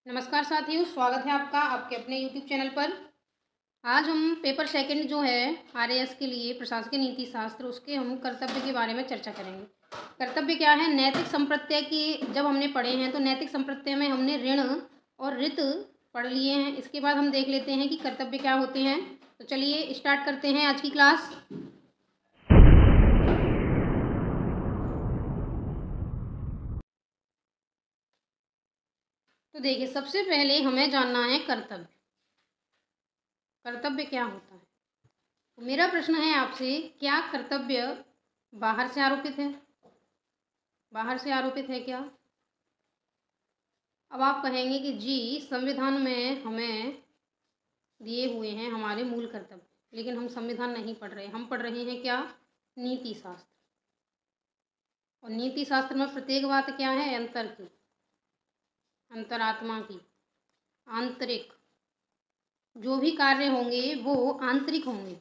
नमस्कार साथियों, स्वागत है आपका आपके अपने YouTube चैनल पर। आज हम पेपर सेकंड जो है RAS के लिए प्रशासकीय नीति शास्त्र उसके हम कर्तव्य के बारे में चर्चा करेंगे। कर्तव्य क्या है? नैतिक संप्रत्यय की जब हमने पढ़े हैं तो नैतिक संप्रत्यय में हमने ऋण और ऋत पढ़ लिए हैं। इसके बाद हम देख लेते हैं कि कर्तव्य क्या होते हैं। तो चलिए स्टार्ट करते हैं आज की क्लास। तो देखिए, सबसे पहले हमें जानना है कर्तव्य। कर्तव्य क्या होता है? तो मेरा प्रश्न है आपसे, क्या कर्तव्य बाहर से आरोपित है? बाहर से आरोपित है क्या? अब आप कहेंगे कि जी, संविधान में हमें दिए हुए हैं हमारे मूल कर्तव्य, लेकिन हम संविधान नहीं पढ़ रहे, हम पढ़ रहे हैं क्या? नीति शास्त्र। और नीति शास्त्र में प्रत्येक बात क्या है? अंतर की, अंतरात्मा की, आंतरिक। जो भी कार्य होंगे वो आंतरिक होंगे,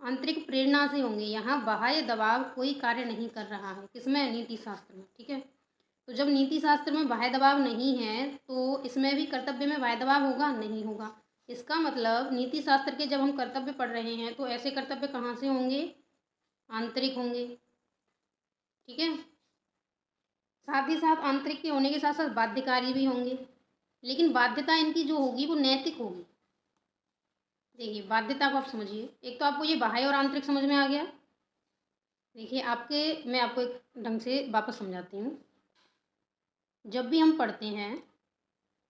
आंतरिक प्रेरणा से होंगे। यहाँ बाह्य दबाव कोई कार्य नहीं कर रहा है। किसमें? नीति शास्त्र में। ठीक है, तो जब नीति शास्त्र में बाह्य दबाव नहीं है तो इसमें भी कर्तव्य में बाह्य दबाव होगा? नहीं होगा। इसका मतलब नीति शास्त्र के जब हम कर्तव्य पढ़ रहे हैं तो ऐसे कर्तव्य कहाँ से होंगे? आंतरिक होंगे। ठीक है, साथ ही साथ आंतरिक के होने के साथ साथ बाध्यकारी भी होंगे, लेकिन बाध्यता इनकी जो होगी वो नैतिक होगी। देखिए, बाध्यता को आप समझिए। एक तो आपको ये बाह्य और आंतरिक समझ में आ गया। देखिए, मैं आपको एक ढंग से वापस समझाती हूँ। जब भी हम पढ़ते हैं,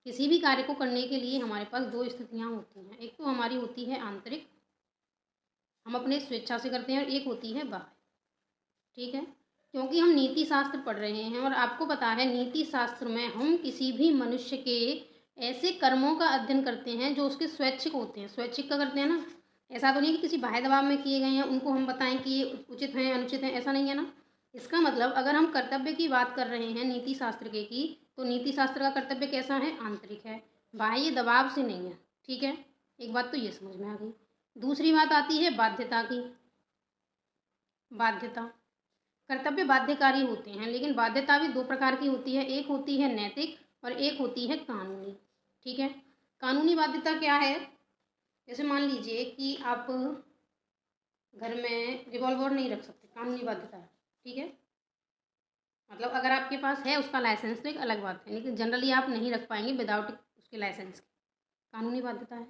किसी भी कार्य को करने के लिए हमारे पास दो स्थितियाँ होती हैं। एक तो हमारी होती है आंतरिक, हम अपने स्वेच्छा से करते हैं, और एक होती है बाह्य। ठीक है, क्योंकि हम नीति शास्त्र पढ़ रहे हैं और आपको पता है नीति शास्त्र में हम किसी भी मनुष्य के ऐसे कर्मों का अध्ययन करते हैं जो उसके स्वैच्छिक होते हैं। स्वैच्छिक का करते हैं ना, ऐसा तो नहीं कि किसी बाह्य दबाव में किए गए हैं उनको हम बताएं कि ये उचित हैं अनुचित हैं, ऐसा नहीं है ना। इसका मतलब अगर हम कर्तव्य की बात कर रहे हैं नीति शास्त्र के की, तो नीति शास्त्र का कर्तव्य कैसा है? आंतरिक है, बाह्य दबाव से नहीं है। ठीक है, एक बात तो ये समझ में आ गई। दूसरी बात आती है बाध्यता की। बाध्यता, कर्तव्य बाध्यकारी होते हैं, लेकिन बाध्यता भी दो प्रकार की होती है। एक होती है नैतिक और एक होती है कानूनी। ठीक है, कानूनी बाध्यता क्या है? जैसे मान लीजिए कि आप घर में रिवॉल्वर नहीं रख सकते, कानूनी बाध्यता है। ठीक है, मतलब अगर आपके पास है उसका लाइसेंस तो एक अलग बात है, लेकिन जनरली आप नहीं रख पाएंगे विदाउट उसके लाइसेंस के। कानूनी बाध्यता है।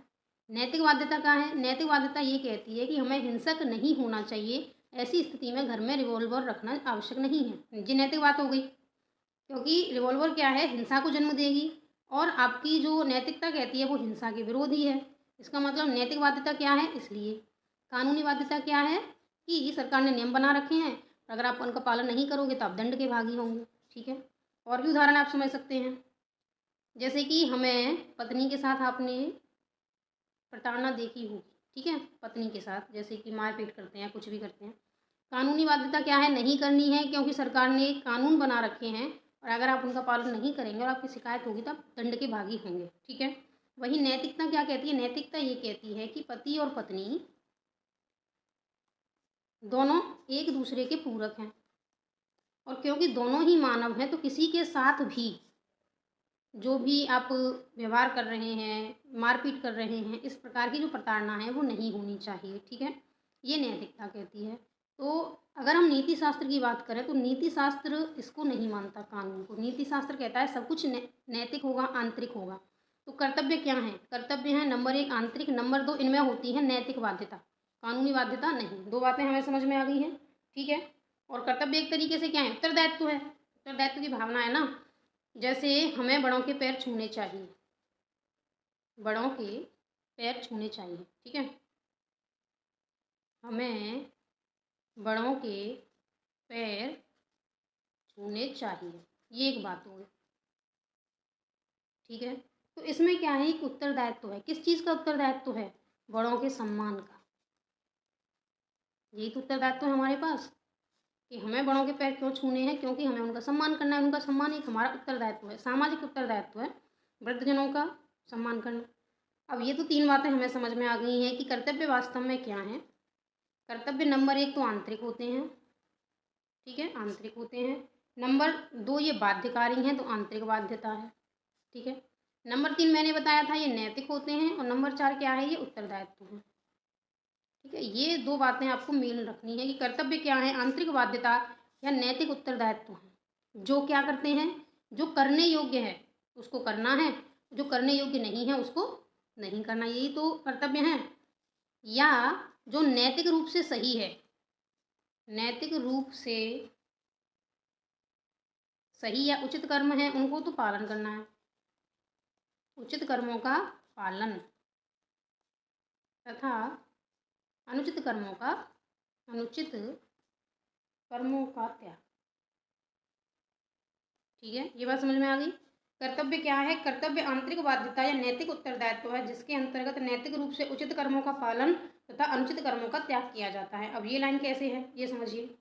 नैतिक बाध्यता क्या है? नैतिक बाध्यता ये कहती है कि हमें हिंसक नहीं होना चाहिए, ऐसी स्थिति में घर में रिवॉल्वर रखना आवश्यक नहीं है। जी, नैतिक बात हो गई, क्योंकि रिवॉल्वर क्या है? हिंसा को जन्म देगी, और आपकी जो नैतिकता कहती है वो हिंसा के विरोधी है। इसका मतलब नैतिक बाध्यता क्या है? इसलिए कानूनी बाध्यता क्या है कि सरकार ने नियम बना रखे हैं, अगर आप उनका पालन नहीं करोगे तो आप दंड के भागी होंगे। ठीक है, और भी उदाहरण आप समझ सकते हैं। जैसे कि हमें पत्नी के साथ आपने प्रताड़ना देखी होगी। ठीक है, पत्नी के साथ जैसे कि मारपीट करते हैं, कुछ भी करते हैं। कानूनी बाध्यता क्या है? नहीं करनी है, क्योंकि सरकार ने कानून बना रखे हैं, और अगर आप उनका पालन नहीं करेंगे और आपकी शिकायत होगी तो आप दंड के भागी होंगे। ठीक है, वही नैतिकता क्या कहती है? नैतिकता ये कहती है कि पति और पत्नी दोनों एक दूसरे के पूरक हैं, और क्योंकि दोनों ही मानव हैं तो किसी के साथ भी जो भी आप व्यवहार कर रहे हैं, मारपीट कर रहे हैं, इस प्रकार की जो प्रताड़ना है वो नहीं होनी चाहिए। ठीक है, ये नैतिकता कहती है। तो अगर हम नीति शास्त्र की बात करें तो नीति शास्त्र इसको नहीं मानता, कानून को। नीति शास्त्र कहता है सब कुछ नैतिक होगा, आंतरिक होगा। तो कर्तव्य क्या है? कर्तव्य है नंबर 1 आंतरिक, नंबर 2 इनमें होती है नैतिक बाध्यता, कानूनी बाध्यता नहीं। दो बातें हमें समझ में आ गई हैं। ठीक है, और कर्तव्य एक तरीके से क्या है? उत्तरदायित्व है। उत्तरदायित्व की भावना है ना। जैसे हमें बड़ों के पैर छूने चाहिए, बड़ों के पैर छूने चाहिए। ठीक है, हमें बड़ों के पैर छूने चाहिए, ये एक बात हुई। ठीक है, तो इसमें क्या है? एक उत्तरदायित्व है। किस चीज़ का उत्तरदायित्व है? बड़ों के सम्मान का। यही तो उत्तरदायित्व है हमारे पास कि हमें बड़ों के पैर क्यों छूने हैं, क्योंकि हमें उनका सम्मान करना है। उनका सम्मान एक हमारा उत्तरदायित्व है, सामाजिक उत्तरदायित्व है, वृद्धजनों का सम्मान करना। अब ये तो 3 बातें हमें समझ में आ गई हैं कि कर्तव्य वास्तव में क्या है। कर्तव्य नंबर 1 तो आंतरिक होते हैं। ठीक है, आंतरिक होते हैं। नंबर 2 ये बाध्यकारी हैं, तो आंतरिक बाध्यता है। ठीक है, नंबर 3 मैंने बताया था ये नैतिक होते हैं, और नंबर 4 क्या है, ये उत्तरदायित्व है। ठीक है, ये 2 बातें आपको मेन रखनी है कि कर्तव्य क्या है, आंतरिक बाध्यता या नैतिक उत्तरदायित्व है। जो क्या करते हैं, जो करने योग्य है उसको करना है, जो करने योग्य नहीं है उसको नहीं करना, यही तो कर्तव्य हैं। या जो नैतिक रूप से सही है, नैतिक रूप से सही या उचित कर्म है, उनको तो पालन करना है, उचित कर्मों का पालन तथा अनुचित कर्मों का त्याग। ठीक है, ये बात समझ में आ गई। कर्तव्य क्या है, कर्तव्य आंतरिक बाध्यता या नैतिक उत्तरदायित्व है जिसके अंतर्गत नैतिक रूप से उचित कर्मों का पालन तथा अनुचित कर्मों का त्याग किया जाता है। अब ये लाइन कैसे है ये समझिए।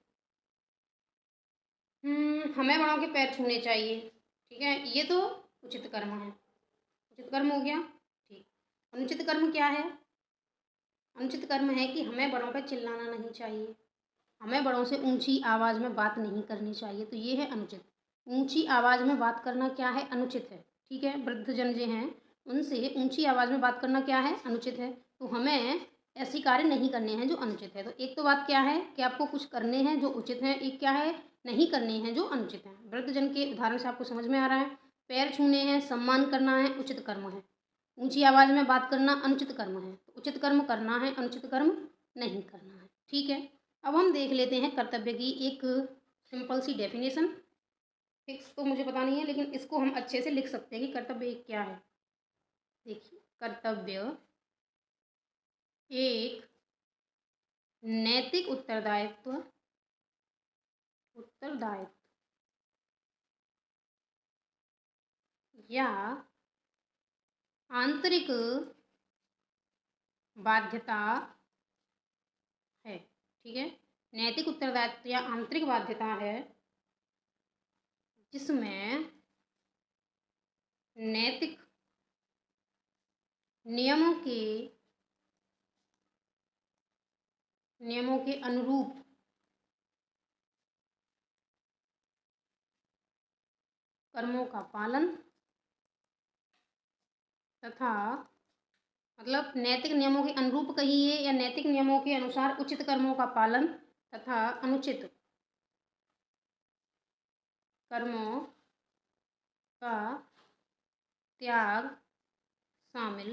हमें बड़ों के पैर छूने चाहिए, ठीक है, ये तो उचित कर्म है, उचित कर्म हो गया। ठीक, अनुचित कर्म क्या है, अनुचित कर्म है कि हमें बड़ों पर चिल्लाना नहीं चाहिए, हमें बड़ों से ऊंची आवाज़ में बात नहीं करनी चाहिए, तो ये है अनुचित। ऊंची आवाज़ में बात करना क्या है, अनुचित है। ठीक है, वृद्धजन जो हैं उनसे ऊंची आवाज़ में बात करना क्या है, अनुचित है। तो हमें ऐसी कार्य नहीं करने हैं जो अनुचित है। तो एक तो बात क्या है कि आपको कुछ करने हैं जो उचित हैं, एक क्या है, नहीं करने हैं जो अनुचित हैं। वृद्धजन के उदाहरण से आपको समझ में आ रहा है। पैर छूने हैं, सम्मान करना है, उचित कर्म है। ऊंची आवाज़ में बात करना अनुचित कर्म है। तो उचित कर्म करना है, अनुचित कर्म नहीं करना है। ठीक है, अब हम देख लेते हैं कर्तव्य की एक सिंपल सी डेफिनेशन। फिक्स तो मुझे पता नहीं है, लेकिन इसको हम अच्छे से लिख सकते हैं कि कर्तव्य एक क्या है। देखिए, कर्तव्य एक नैतिक उत्तरदायित्व या आंतरिक बाध्यता है। ठीक है, नैतिक उत्तरदायित्व या आंतरिक बाध्यता है जिसमें नैतिक नियमों के अनुरूप कर्मों का पालन तथा, मतलब नैतिक नियमों के अनुरूप कहिए या नैतिक नियमों के अनुसार उचित कर्मों का पालन तथा अनुचित कर्मों का त्याग शामिल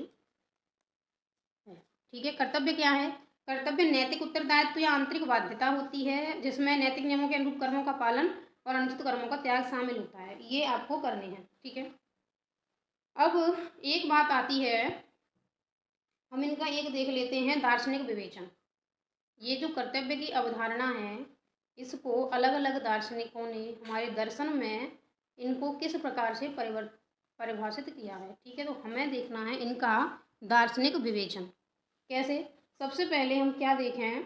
है। ठीक है, कर्तव्य क्या है, कर्तव्य नैतिक उत्तरदायित्व या आंतरिक बाध्यता होती है जिसमें नैतिक नियमों के अनुरूप कर्मों का पालन और अनुचित कर्मों का त्याग शामिल होता है। ये आपको करने हैं। ठीक है, अब एक बात आती है, हम इनका एक देख लेते हैं दार्शनिक विवेचन। ये जो कर्तव्य की अवधारणा है, इसको अलग अलग दार्शनिकों ने हमारे दर्शन में इनको किस प्रकार से परिभाषित किया है। ठीक है, तो हमें देखना है इनका दार्शनिक विवेचन कैसे। सबसे पहले हम क्या देखें,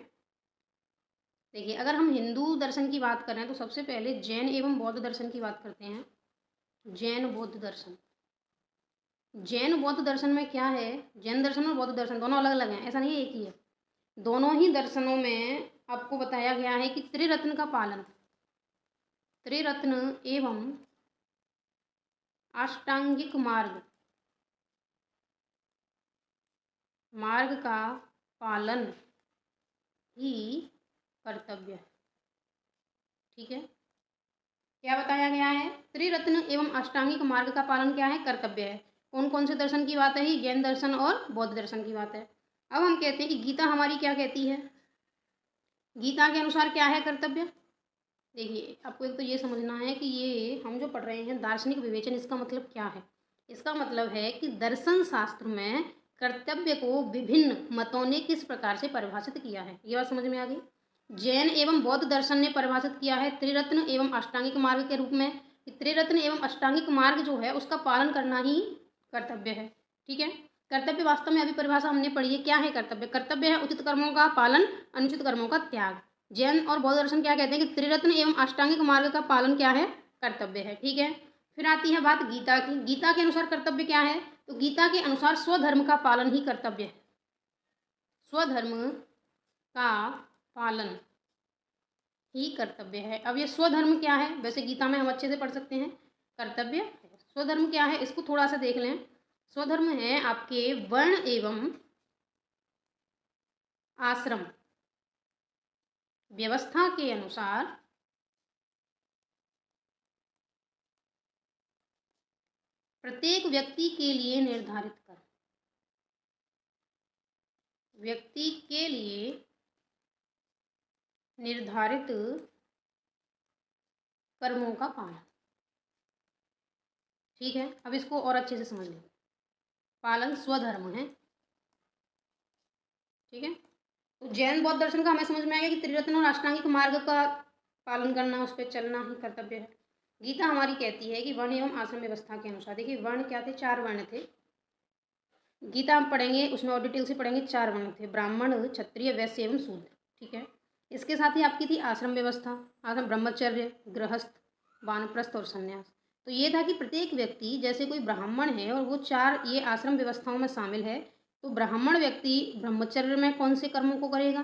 देखिए, अगर हम हिंदू दर्शन की बात करें तो सबसे पहले जैन एवं बौद्ध दर्शन की बात करते हैं। जैन बौद्ध दर्शन, जैन बौद्ध दर्शन में क्या है, जैन दर्शन और बौद्ध दर्शन दोनों अलग अलग हैं, ऐसा नहीं है एक ही है। दोनों ही दर्शनों में आपको बताया गया है कि त्रिरत्न का पालन, त्रिरत्न एवं अष्टांगिक मार्ग का पालन ही कर्तव्य है। ठीक है, क्या बताया गया है, त्रिरत्न एवं अष्टांगिक मार्ग का पालन क्या है, कर्तव्य है। कौन कौन से दर्शन की बात है, ही जैन दर्शन और बौद्ध दर्शन की बात है। अब हम कहते हैं कि गीता हमारी क्या कहती है, गीता के अनुसार क्या है कर्तव्य। देखिए, आपको एक तो ये समझना है कि ये हम जो पढ़ रहे हैं दार्शनिक विवेचन, इसका मतलब क्या है। इसका मतलब है कि दर्शन शास्त्र में कर्तव्य को विभिन्न मतों ने किस प्रकार से परिभाषित किया है, ये बात समझ में आ गई। जैन एवं बौद्ध दर्शन ने परिभाषित किया है त्रिरत्न एवं अष्टांगिक मार्ग के रूप में। त्रिरत्न एवं अष्टांगिक मार्ग जो है उसका पालन करना ही कर्तव्य है। ठीक है, कर्तव्य वास्तव में अभी परिभाषा हमने पढ़ी है, क्या है कर्तव्य, कर्तव्य है उचित कर्मों का पालन, अनुचित कर्मों का त्याग। जैन और बौद्ध दर्शन क्या कहते हैं कि त्रिरत्न एवं अष्टांगिक मार्ग का पालन क्या है, कर्तव्य है। ठीक है, फिर आती है बात गीता की। गीता के अनुसार कर्तव्य क्या है, तो गीता के अनुसार स्वधर्म का पालन ही कर्तव्य है। स्वधर्म का पालन ही कर्तव्य है। अब ये स्वधर्म क्या है, वैसे गीता में हम अच्छे से पढ़ सकते हैं, कर्तव्य है। स्वधर्म क्या है, इसको थोड़ा सा देख लें। स्वधर्म है आपके वर्ण एवं आश्रम व्यवस्था के अनुसार प्रत्येक व्यक्ति के लिए निर्धारित कर्म। व्यक्ति के लिए निर्धारित कर्मों का पालन। ठीक है, अब इसको और अच्छे से समझ लें। पालन स्वधर्म है। ठीक है, तो जैन बौद्ध दर्शन का हमें समझ में आएगा कि त्रिरत्न और अष्टांगिक मार्ग का पालन करना, उस पर चलना ही कर्तव्य है। गीता हमारी कहती है कि वर्ण एवं आश्रम व्यवस्था के अनुसार, देखिए वर्ण क्या थे, 4 वर्ण थे। गीता हम पढ़ेंगे उसमें और डिटेल से पढ़ेंगे। 4 वर्ण थे, ब्राह्मण, क्षत्रिय, वैश्य एवं शूद्र। ठीक है, इसके साथ ही आपकी थी आश्रम व्यवस्था। आश्रम ब्रह्मचर्य, गृहस्थ, वानप्रस्थ और संन्यास। तो ये था कि प्रत्येक व्यक्ति, जैसे कोई ब्राह्मण है और वो 4 ये आश्रम व्यवस्थाओं में शामिल है, तो ब्राह्मण व्यक्ति ब्रह्मचर्य में कौन से कर्मों को करेगा,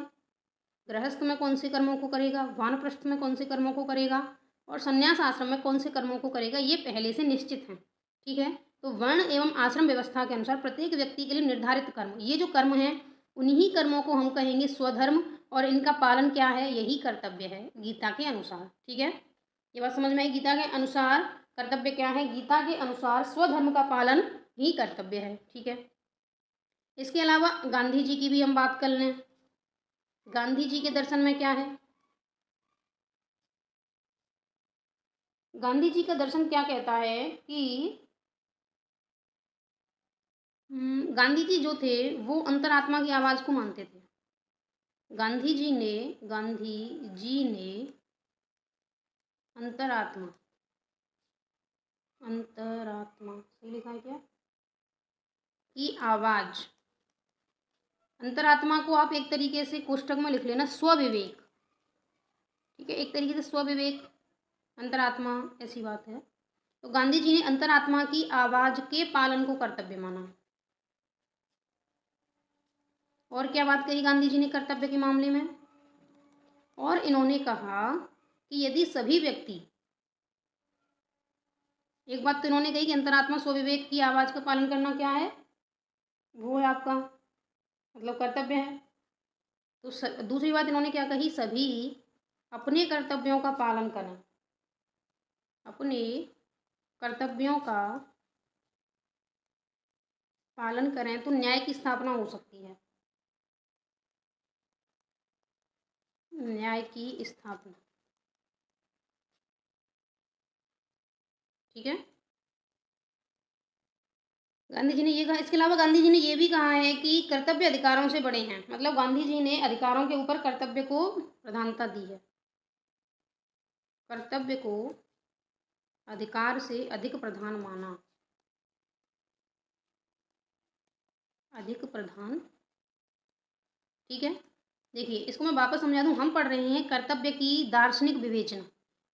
गृहस्थ में कौन से कर्मों को करेगा, वानप्रस्थ में कौन से कर्मों को करेगा और संन्यास आश्रम में कौन से कर्मों को करेगा, ये पहले से निश्चित है। ठीक है, तो वर्ण एवं आश्रम व्यवस्था के अनुसार प्रत्येक व्यक्ति के लिए निर्धारित कर्म, ये जो कर्म हैं उन्हीं कर्मों को हम कहेंगे स्वधर्म, और इनका पालन क्या है, यही कर्तव्य है गीता के अनुसार। ठीक है, ये बात समझ में आई। गीता के अनुसार कर्तव्य क्या है, गीता के अनुसार स्वधर्म का पालन ही कर्तव्य है। ठीक है, इसके अलावा गांधी जी की भी हम बात कर लें। गांधी जी के दर्शन में क्या है, गांधी जी का दर्शन क्या कहता है कि गांधी जी जो थे वो अंतरात्मा की आवाज को मानते थे। गांधी जी ने अंतरात्मा, सही लिखा है क्या, की आवाज। अंतरात्मा को आप एक तरीके से कोष्ठक में लिख लेना स्वविवेक। ठीक है, एक तरीके से स्वविवेक अंतरात्मा, ऐसी बात है। तो गांधी जी ने अंतरात्मा की आवाज के पालन को कर्तव्य माना। और क्या बात कही गांधी जी ने कर्तव्य के मामले में, और इन्होंने कहा कि यदि सभी व्यक्ति, एक बात तो इन्होंने कही कि अंतरात्मा स्वविवेक की आवाज का पालन करना क्या है, वो है आपका मतलब कर्तव्य है। तो दूसरी बात इन्होंने क्या कही, सभी अपने कर्तव्यों का पालन करें, अपने कर्तव्यों का पालन करें तो न्याय की स्थापना हो सकती है, न्याय की स्थापना। ठीक है, गांधी जी ने ये कहा। इसके अलावा गांधी जी ने ये भी कहा है कि कर्तव्य अधिकारों से बड़े हैं, मतलब गांधी जी ने अधिकारों के ऊपर कर्तव्य को प्रधानता दी है, कर्तव्य को अधिकार से अधिक प्रधान माना, अधिक प्रधान। ठीक है, देखिए इसको मैं वापस समझा दूं। हम पढ़ रहे हैं कर्तव्य की दार्शनिक विवेचना।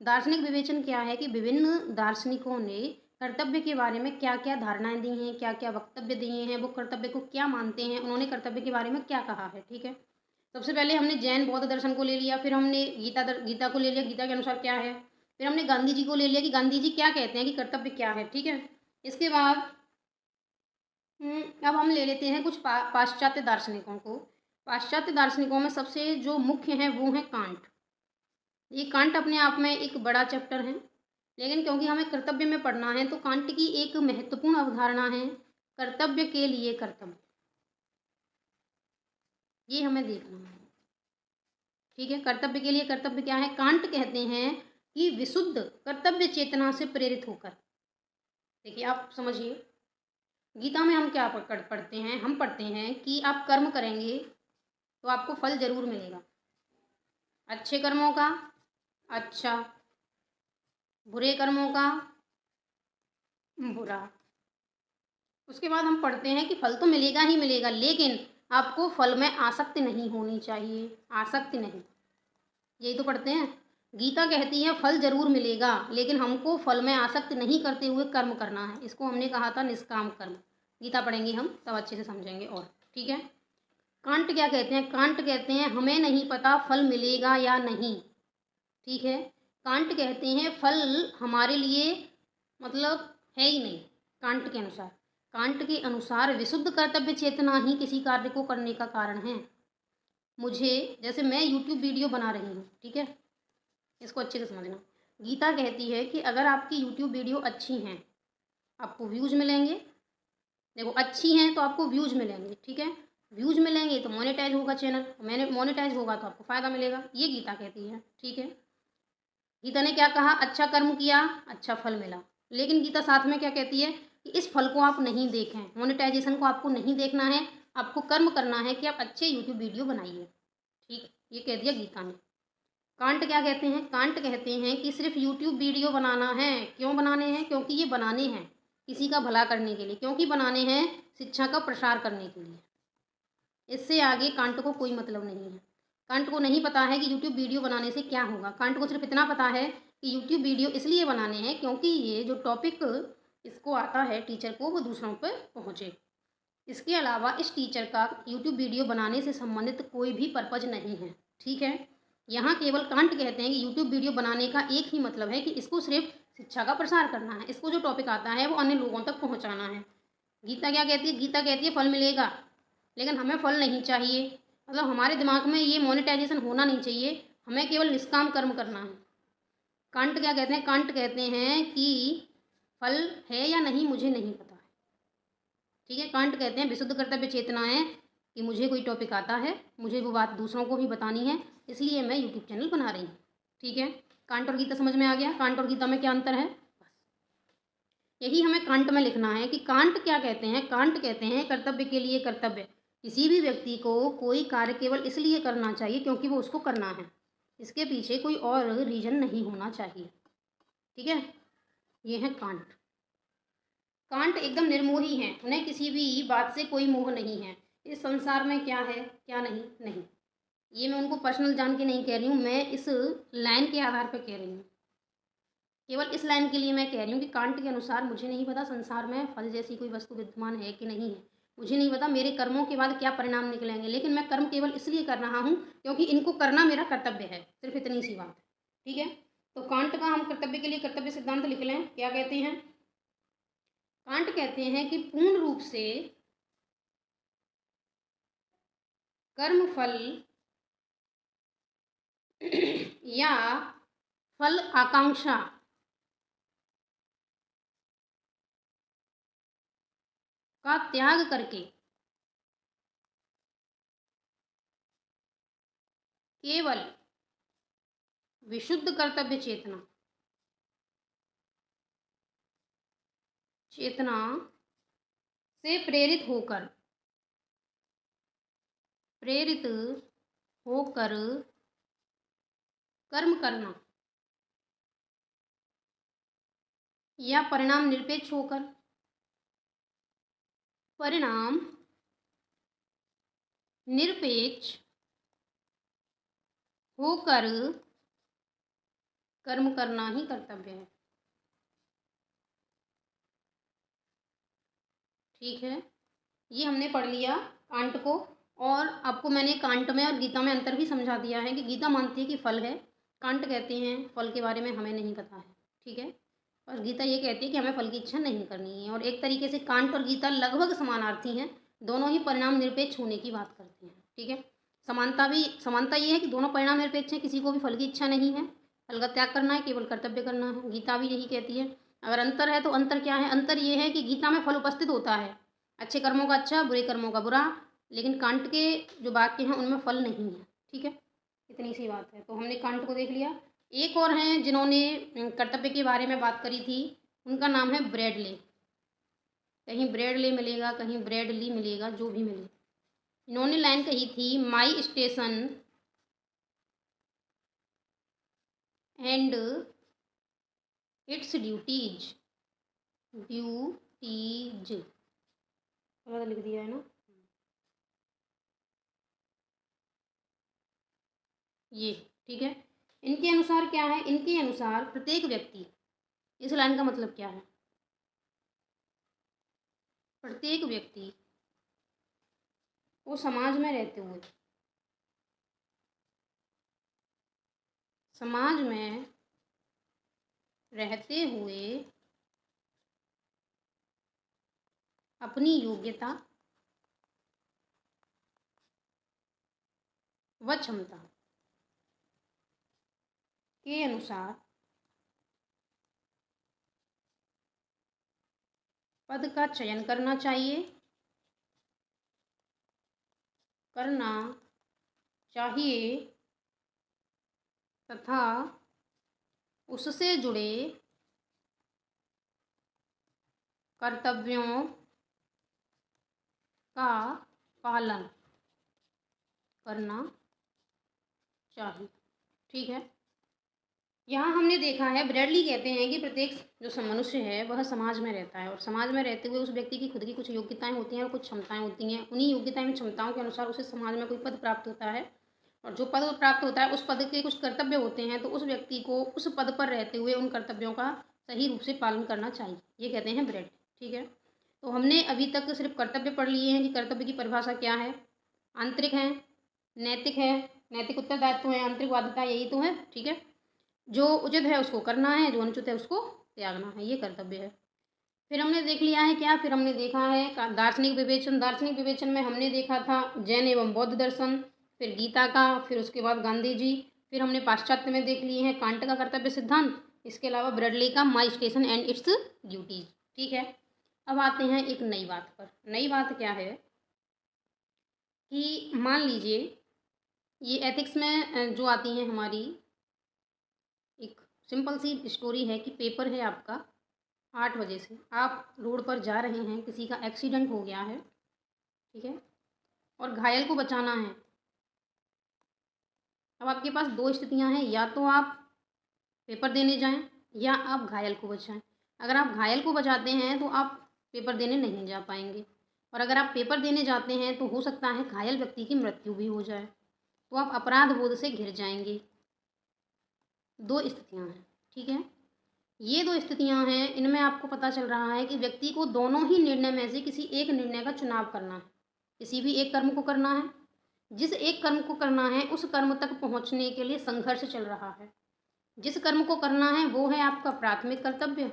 दार्शनिक विवेचन क्या है कि विभिन्न दार्शनिकों ने कर्तव्य के बारे में क्या क्या धारणाएं दी हैं, क्या क्या वक्तव्य दिए हैं, वो कर्तव्य को क्या मानते हैं, उन्होंने कर्तव्य के बारे में क्या कहा है। ठीक है, सबसे पहले हमने जैन बौद्ध दर्शन को ले लिया, फिर हमने गीता को ले लिया, गीता के अनुसार क्या है, फिर हमने गांधी जी को ले लिया कि गांधी जी क्या कहते हैं कि कर्तव्य क्या है। ठीक है, इसके बाद अब हम ले लेते हैं कुछ पाश्चात्य दार्शनिकों को। पाश्चात्य दार्शनिकों में सबसे जो मुख्य हैं वो हैं कांट। ये कांट अपने आप में एक बड़ा चैप्टर है, लेकिन क्योंकि हमें कर्तव्य में पढ़ना है तो कांट की एक महत्वपूर्ण अवधारणा है कर्तव्य के लिए कर्तव्य, ये हमें देखना है। ठीक है, कर्तव्य के लिए कर्तव्य क्या है, कांट कहते हैं कि विशुद्ध कर्तव्य चेतना से प्रेरित होकर। देखिए आप समझिए, गीता में हम क्या पढ़ते हैं, हम पढ़ते हैं कि आप कर्म करेंगे तो आपको फल जरूर मिलेगा, अच्छे कर्मों का अच्छा, बुरे कर्मों का बुरा। उसके बाद हम पढ़ते हैं कि फल तो मिलेगा ही मिलेगा, लेकिन आपको फल में आसक्ति नहीं होनी चाहिए, आसक्ति नहीं। यही तो पढ़ते हैं। गीता कहती है फल जरूर मिलेगा, लेकिन हमको फल में आसक्ति नहीं करते हुए कर्म करना है। इसको हमने कहा था निष्काम कर्म। गीता पढ़ेंगे हम तब अच्छे से समझेंगे। और ठीक है, कांट क्या कहते हैं, कांट कहते हैं हमें नहीं पता फल मिलेगा या नहीं। ठीक है, कांट कहते हैं फल हमारे लिए मतलब है ही नहीं, कांट के अनुसार। कांट के अनुसार विशुद्ध कर्तव्य चेतना ही किसी कार्य को करने का कारण है। मुझे, जैसे मैं यूट्यूब वीडियो बना रही हूँ, ठीक है, इसको अच्छे से समझना। गीता कहती है कि अगर आपकी यूट्यूब वीडियो अच्छी हैं, आपको व्यूज़ मिलेंगे। देखो, अच्छी हैं तो आपको व्यूज़ मिलेंगे, ठीक है। व्यूज़ मिलेंगे तो मोनेटाइज होगा चैनल, मैंने मोनेटाइज होगा तो आपको फ़ायदा मिलेगा, ये गीता कहती है, ठीक है। गीता ने क्या कहा? अच्छा कर्म किया, अच्छा फल मिला। लेकिन गीता साथ में क्या कहती है कि इस फल को आप नहीं देखें, मोनेटाइजेशन को आपको नहीं देखना है, आपको कर्म करना है कि आप अच्छे यूट्यूब वीडियो बनाइए, ठीक, ये कह दिया गीता ने। कांट क्या कहते हैं? कांट कहते हैं कि सिर्फ यूट्यूब वीडियो बनाना है। क्यों बनाने हैं? क्योंकि ये बनाने हैं किसी का भला करने के लिए, क्योंकि बनाने हैं शिक्षा का प्रसार करने के लिए। इससे आगे कांट को कोई मतलब नहीं है। कांट को नहीं पता है कि यूट्यूब वीडियो बनाने से क्या होगा। कांट को सिर्फ इतना पता है कि यूट्यूब वीडियो इसलिए बनाने हैं क्योंकि ये जो टॉपिक इसको आता है टीचर को, वो दूसरों पर पहुँचे। इसके अलावा इस टीचर का यूट्यूब वीडियो बनाने से संबंधित कोई भी पर्पज नहीं है, ठीक है। यहाँ केवल कांट कहते हैं कि यूट्यूब वीडियो बनाने का एक ही मतलब है कि इसको सिर्फ शिक्षा का प्रसार करना है, इसको जो टॉपिक आता है वो अन्य लोगों तक पहुँचाना है। गीता क्या कहती है? गीता कहती है फल मिलेगा, लेकिन हमें फल नहीं चाहिए। मतलब हमारे दिमाग में ये मोनेटाइजेशन होना नहीं चाहिए, हमें केवल निष्काम कर्म करना है। कांट क्या कहते हैं? कांट कहते हैं कि फल है या नहीं मुझे नहीं पता है, ठीक है। कांट कहते हैं विशुद्ध कर्तव्य चेतना है कि मुझे कोई टॉपिक आता है, मुझे वो बात दूसरों को भी बतानी है, इसलिए मैं यूट्यूब चैनल बना रही हूँ, ठीक है। कांट और गीता समझ में आ गया? कांट और गीता में क्या अंतर है? यही हमें कांट में लिखना है कि कांट क्या कहते हैं। कांट कहते हैं कर्तव्य के लिए कर्तव्य। किसी भी व्यक्ति को कोई कार्य केवल इसलिए करना चाहिए क्योंकि वो उसको करना है, इसके पीछे कोई और रीजन नहीं होना चाहिए, ठीक है। ये है कांट। कांट एकदम निर्मोही हैं, उन्हें किसी भी बात से कोई मोह नहीं है। इस संसार में क्या है क्या नहीं, नहीं, ये मैं उनको पर्सनल जान के नहीं कह रही हूँ, मैं इस लाइन के आधार पर कह रही हूँ। केवल इस लाइन के लिए मैं कह रही हूँ कि कांट के अनुसार मुझे नहीं पता संसार में फल जैसी कोई वस्तु विद्यमान है कि नहीं है, मुझे नहीं पता मेरे कर्मों के बाद क्या परिणाम निकलेंगे, लेकिन मैं कर्म केवल इसलिए कर रहा हूँ क्योंकि इनको करना मेरा कर्तव्य है, सिर्फ इतनी सी बात है, ठीक है। तो कांट का हम कर्तव्य के लिए कर्तव्य सिद्धांत लिख लें। क्या कहते हैं? कांट कहते हैं कि पूर्ण रूप से कर्म फल या फल आकांक्षा का त्याग करके केवल विशुद्ध कर्तव्य चेतना चेतना से प्रेरित होकर कर्म करना या परिणाम निरपेक्ष होकर, परिणाम निरपेक्ष होकर कर्म करना ही कर्तव्य है, ठीक है। ये हमने पढ़ लिया कांट को, और आपको मैंने कांट में और गीता में अंतर भी समझा दिया है कि गीता मानती है कि फल है, कांट कहते हैं फल के बारे में हमें नहीं पता है, ठीक है। और गीता ये कहती है कि हमें फल की इच्छा नहीं करनी है। और एक तरीके से कांट और गीता लगभग समानार्थी हैं, दोनों ही परिणाम निरपेक्ष होने की बात करते हैं, ठीक है। समानता ये है कि दोनों परिणाम निरपेक्ष हैं, किसी को भी फल की इच्छा नहीं है, फल का त्याग करना है, केवल कर्तव्य करना है। गीता भी यही कहती है। अगर अंतर है तो अंतर क्या है? अंतर ये है कि गीता में फल उपस्थित होता है, अच्छे कर्मों का अच्छा, बुरे कर्मों का बुरा, लेकिन कांट के जो वाक्य हैं उनमें फल नहीं है, ठीक है। इतनी सी बात है। तो हमने कांट को देख लिया। एक और हैं जिन्होंने कर्तव्य के बारे में बात करी थी, उनका नाम है ब्रैडले। कहीं ब्रैडले मिलेगा, कहीं ब्रैडली मिलेगा, जो भी मिले। इन्होंने लाइन कही थी, माई स्टेशन एंड इट्स ड्यूटीज लिख दिया है ना ये, ठीक है। इनके अनुसार क्या है? इनके अनुसार प्रत्येक व्यक्ति, इस लाइन का मतलब क्या है? प्रत्येक व्यक्ति को समाज में रहते हुए, समाज में रहते हुए अपनी योग्यता व क्षमता के अनुसार पद का चयन करना चाहिए तथा उससे जुड़े कर्तव्यों का पालन करना चाहिए। ठीक है, यहाँ हमने देखा है, ब्रैडली कहते हैं कि प्रत्येक जो मनुष्य है वह समाज में रहता है और समाज में रहते हुए उस व्यक्ति की खुद की कुछ योग्यताएं होती हैं और कुछ क्षमताएं होती हैं। उन्हीं योग्यताएं एवं क्षमताओं के अनुसार उसे समाज में कोई पद प्राप्त होता है और जो पद प्राप्त होता है उस पद के कुछ कर्तव्य होते हैं, तो उस व्यक्ति को उस पद पर रहते हुए उन कर्तव्यों का सही रूप से पालन करना चाहिए। ये कहते हैं ब्रैडली। ठीक है, तो हमने अभी तक सिर्फ कर्तव्य पढ़ लिए हैं कि कर्तव्य की परिभाषा क्या है। आंतरिक है, नैतिक है, नैतिक उत्तरदायित्व है, आंतरिक बाध्यता, यही तो है। ठीक है, जो उचित है उसको करना है, जो अनुचित है उसको त्यागना है, ये कर्तव्य है। फिर हमने देख लिया है क्या, फिर हमने देखा है दार्शनिक विवेचन। दार्शनिक विवेचन में हमने देखा था जैन एवं बौद्ध दर्शन, फिर गीता का, फिर उसके बाद गांधी जी, फिर हमने पाश्चात्य में देख लिए हैं कांट का कर्तव्य सिद्धांत, इसके अलावा ब्रैडली का माई स्टेशन एंड इट्स ड्यूटीज। ठीक है, अब आते हैं एक नई बात पर। नई बात क्या है कि मान लीजिए ये एथिक्स में जो आती हैं हमारी, एक सिंपल सी स्टोरी है कि पेपर है आपका 8 बजे से, आप रोड पर जा रहे हैं, किसी का एक्सीडेंट हो गया है। ठीक है, और घायल को बचाना है। अब आपके पास दो स्थितियां हैं, या तो आप पेपर देने जाएं या आप घायल को बचाएं। अगर आप घायल को बचाते हैं तो आप पेपर देने नहीं जा पाएंगे, और अगर आप पेपर देने जाते हैं तो हो सकता है घायल व्यक्ति की मृत्यु भी हो जाए, तो आप अपराध बोध से घिर जाएंगे। दो स्थितियां हैं। ठीक है, ये दो स्थितियां हैं, इनमें आपको पता चल रहा है कि व्यक्ति को दोनों ही निर्णय में से किसी एक निर्णय का चुनाव करना है। किसी भी एक कर्म को करना है, जिस एक कर्म को करना है उस कर्म तक पहुंचने के लिए संघर्ष चल रहा है। जिस कर्म को करना है वो है आपका प्राथमिक कर्तव्य,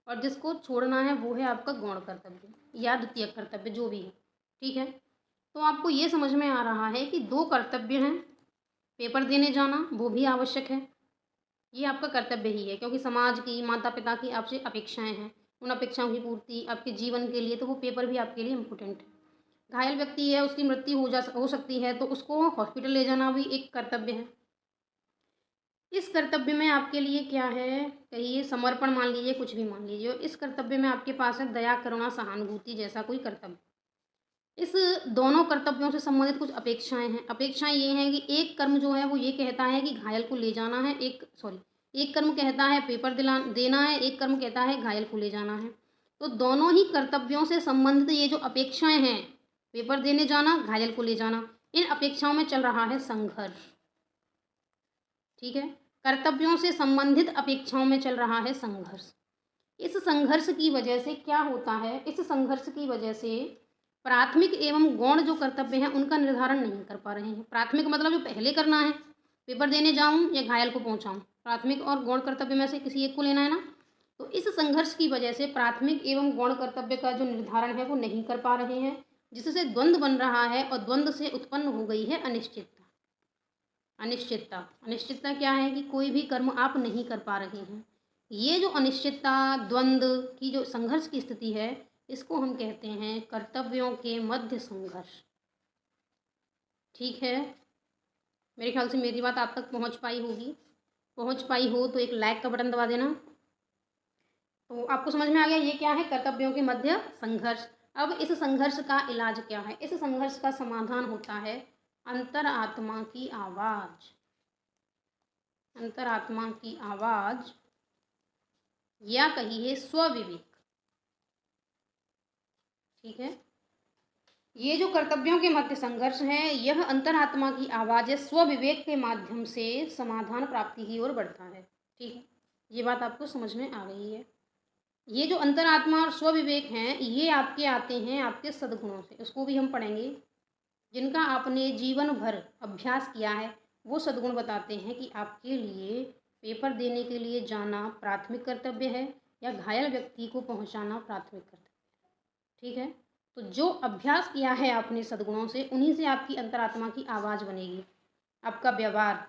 और जिसको छोड़ना है वो है आपका गौण कर्तव्य या द्वितीय कर्तव्य, जो भी है। ठीक है, तो आपको ये समझ में आ रहा है कि दो कर्तव्य हैं। पेपर देने जाना वो भी आवश्यक है, ये आपका कर्तव्य ही है, क्योंकि समाज की, माता पिता की आपसे अपेक्षाएं हैं। उन अपेक्षाओं की पूर्ति आपके जीवन के लिए, तो वो पेपर भी आपके लिए इम्पोर्टेंट है। घायल व्यक्ति है, उसकी मृत्यु हो सकती है, तो उसको हॉस्पिटल ले जाना भी एक कर्तव्य है। इस कर्तव्य में आपके लिए क्या है, कहिए समर्पण मान लीजिए, कुछ भी मान लीजिए, इस कर्तव्य में आपके पास है दया, करुणा, सहानुभूति जैसा कोई कर्तव्य। इस दोनों कर्तव्यों से संबंधित कुछ अपेक्षाएं हैं। अपेक्षाएं ये हैं कि एक कर्म जो है वो ये कहता है कि घायल को ले जाना है, एक कर्म कहता है पेपर देना है, एक कर्म कहता है घायल को ले जाना है। तो दोनों ही कर्तव्यों से संबंधित ये जो अपेक्षाएं हैं, पेपर देने जाना, घायल को ले जाना, इन अपेक्षाओं में चल रहा है संघर्ष। ठीक है, कर्तव्यों से संबंधित अपेक्षाओं में चल रहा है संघर्ष। इस संघर्ष की वजह से क्या होता है, इस संघर्ष की वजह से प्राथमिक एवं गौण जो कर्तव्य हैं उनका निर्धारण नहीं कर पा रहे हैं। प्राथमिक मतलब जो पहले करना है, पेपर देने जाऊं या घायल को पहुंचाऊं, प्राथमिक और गौण कर्तव्य में से किसी एक को लेना है ना। तो इस संघर्ष की वजह से प्राथमिक एवं गौण कर्तव्य का जो निर्धारण है वो नहीं कर पा रहे हैं, जिससे द्वंद्व बन रहा है, और द्वंद्व से उत्पन्न हो गई है अनिश्चितता। अनिश्चितता, अनिश्चितता क्या है कि कोई भी कर्म आप नहीं कर पा रहे हैं। ये जो अनिश्चितता, द्वंद्व की जो संघर्ष की स्थिति है, इसको हम कहते हैं कर्तव्यों के मध्य संघर्ष। ठीक है, मेरे ख्याल से मेरी बात आप तक पहुंच पाई होगी। पहुंच पाई हो तो एक लाइक का बटन दबा देना। तो आपको समझ में आ गया ये क्या है, कर्तव्यों के मध्य संघर्ष। अब इस संघर्ष का इलाज क्या है, इस संघर्ष का समाधान होता है अंतरात्मा की आवाज। अंतरात्मा की आवाज, या कहिए स्वविवेक। ठीक है, ये जो कर्तव्यों के मध्य संघर्ष है, यह अंतरात्मा की आवाज है, स्वविवेक के माध्यम से समाधान प्राप्ति की ओर बढ़ता है। ठीक है, ये बात आपको समझ में आ गई है। ये जो अंतरात्मा और स्वविवेक हैं, ये आपके आते हैं आपके सद्गुणों से, उसको भी हम पढ़ेंगे। जिनका आपने जीवन भर अभ्यास किया है, वो सद्गुण बताते हैं कि आपके लिए पेपर देने के लिए जाना प्राथमिक कर्तव्य है या घायल व्यक्ति को पहुंचाना प्राथमिक कर्तव्य है। ठीक है, तो जो अभ्यास किया है आपने सद्गुणों से, उन्हीं से आपकी अंतरात्मा की आवाज़ बनेगी। आपका व्यवहार,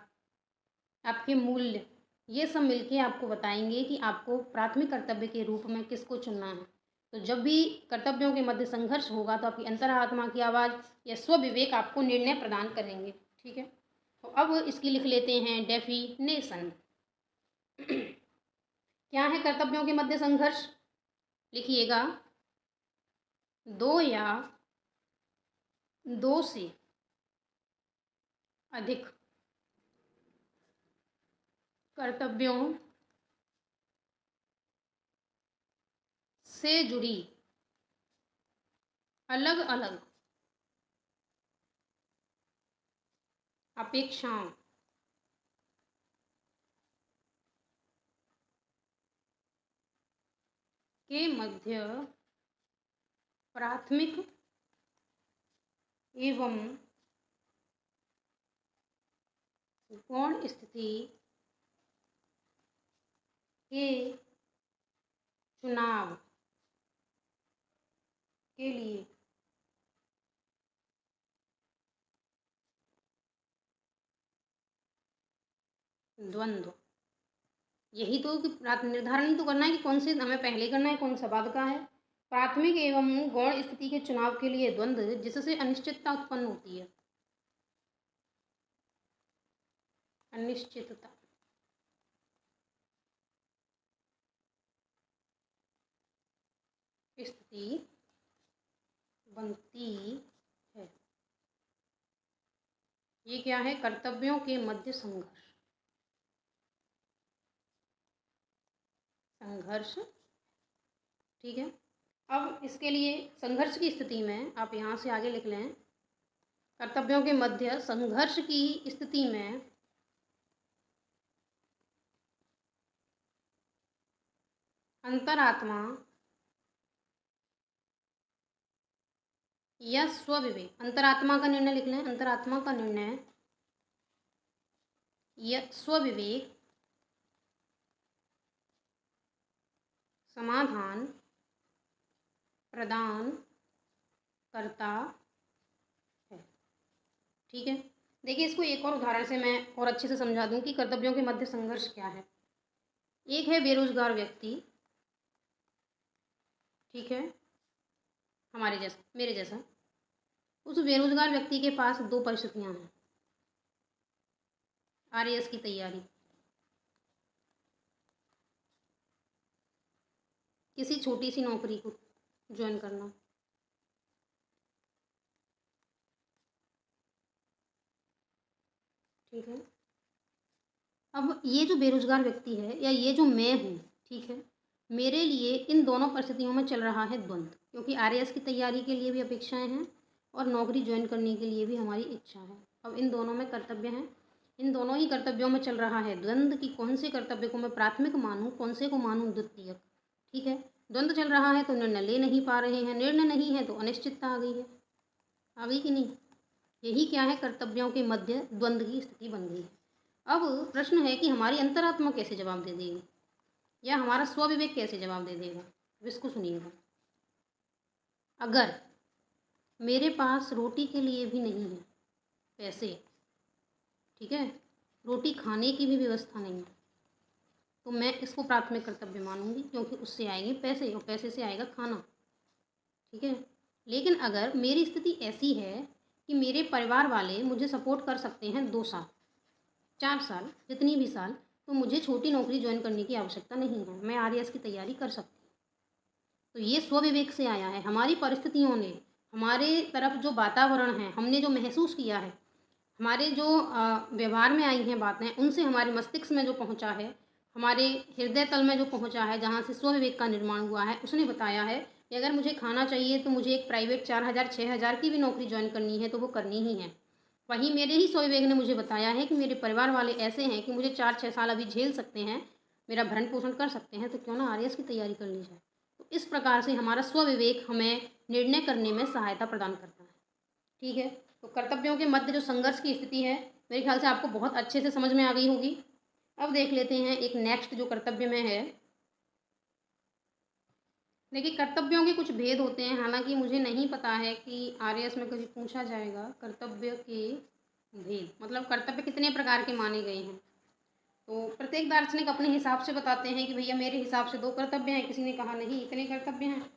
आपके मूल्य, ये सब मिलके आपको बताएंगे कि आपको प्राथमिक कर्तव्य के रूप में किसको चुनना है। तो जब भी कर्तव्यों के मध्य संघर्ष होगा तो आपकी अंतरात्मा की आवाज़ या स्वविवेक आपको निर्णय प्रदान करेंगे। ठीक है, तो अब इसकी लिख लेते हैं डेफिनेशन। क्या है कर्तव्यों के मध्य संघर्ष? लिखिएगा, दो या दो से अधिक कर्तव्यों से जुड़ी अलग अलग अपेक्षाओं के मध्य प्राथमिक एवं गौण स्थिति के चुनाव के लिए द्वंद्व, यही तो कि निर्धारण ही तो करना है कि कौन से हमें पहले करना है, कौन सा बाद का है। प्राथमिक एवं गौण स्थिति के चुनाव के लिए द्वंद्व, जिससे अनिश्चितता उत्पन्न होती है। अनिश्चितता स्थिति बनती है। ये क्या है? कर्तव्यों के मध्य संघर्ष। संघर्ष, ठीक है। अब इसके लिए संघर्ष की स्थिति में आप यहाँ से आगे लिख लें, कर्तव्यों के मध्य संघर्ष की स्थिति में अंतरात्मा या स्वविवेक, अंतरात्मा का निर्णय लिख लें, अंतरात्मा का निर्णय या स्वविवेक समाधान प्रदान करता है। ठीक है, देखिए इसको एक और उदाहरण से मैं और अच्छे से समझा दूं कि कर्तव्यों के मध्य संघर्ष क्या है। एक है बेरोजगार व्यक्ति, ठीक है, हमारे जैसा, मेरे जैसा। उस बेरोजगार व्यक्ति के पास दो परिस्थितियां हैं। आरएएस की तैयारी, किसी छोटी सी नौकरी को ज्वाइन करना, ठीक है। अब ये जो बेरोजगार व्यक्ति है या ये जो मैं हूँ, ठीक है, मेरे लिए इन दोनों परिस्थितियों में चल रहा है द्वंद्व, क्योंकि आरएएस की तैयारी के लिए भी अपेक्षाएं हैं और नौकरी ज्वाइन करने के लिए भी हमारी इच्छा है। अब इन दोनों में कर्तव्य हैं, इन दोनों ही कर्तव्यों में चल रहा है द्वंद्व कि कौन से कर्तव्य को मैं प्राथमिक मानूं, कौन से को मानूं द्वितीयक। ठीक है, द्वंद्व चल रहा है तो निर्णय ले नहीं पा रहे हैं, निर्णय नहीं है तो अनिश्चितता आ गई है। आ गई कि नहीं? यही क्या है? कर्तव्यों के मध्य द्वंद्व की स्थिति बन गई है। अब प्रश्न है कि हमारी अंतरात्मा कैसे जवाब दे देगी या हमारा स्वविवेक कैसे जवाब दे देगा। इसको सुनिएगा, अगर मेरे पास रोटी के लिए भी नहीं है पैसे, ठीक है, रोटी खाने की भी व्यवस्था नहीं है, तो मैं इसको प्राथमिक कर्तव्य मानूंगी, क्योंकि उससे आएंगे पैसे और पैसे से आएगा खाना। ठीक है, लेकिन अगर मेरी स्थिति ऐसी है कि मेरे परिवार वाले मुझे सपोर्ट कर सकते हैं 2 साल 4 साल, जितनी भी साल, तो मुझे छोटी नौकरी ज्वाइन करने की आवश्यकता नहीं है, मैं आरएएस की तैयारी कर सकती हूँ। तो ये स्वविवेक से आया है। हमारी परिस्थितियों ने, हमारे तरफ जो वातावरण है, हमने जो महसूस किया है, हमारे जो व्यवहार में आई हैं बातें, उनसे हमारे मस्तिष्क में जो पहुंचा है, हमारे हृदय तल में जो पहुंचा है, जहाँ से स्वविवेक का निर्माण हुआ है, उसने बताया है कि अगर मुझे खाना चाहिए तो मुझे एक प्राइवेट 4000 6000 की भी नौकरी ज्वाइन करनी है तो वो करनी ही है। वहीं मेरे ही स्वविवेक ने मुझे बताया है कि मेरे परिवार वाले ऐसे हैं कि मुझे 4-6 साल अभी झेल सकते हैं, मेरा भरण पोषण कर सकते हैं, तो क्यों ना आरएएस की तैयारी कर ली जाए। तो इस प्रकार से हमारा स्वविवेक हमें निर्णय करने में सहायता प्रदान करता है। ठीक है, तो कर्तव्यों के मध्य जो संघर्ष की स्थिति है, मेरे ख्याल से आपको बहुत अच्छे से समझ में आ गई होगी। अब देख लेते हैं एक नेक्स्ट जो कर्तव्य में है, देखिए, कर्तव्यों के कुछ भेद होते हैं, हालाँकि मुझे नहीं पता है कि आरएएस में कभी पूछा जाएगा कर्तव्य के भेद, मतलब कर्तव्य कितने प्रकार के माने गए हैं। तो प्रत्येक दार्शनिक अपने हिसाब से बताते हैं कि भैया मेरे हिसाब से 2 कर्तव्य हैं, किसी ने कहा नहीं इतने कर्तव्य हैं।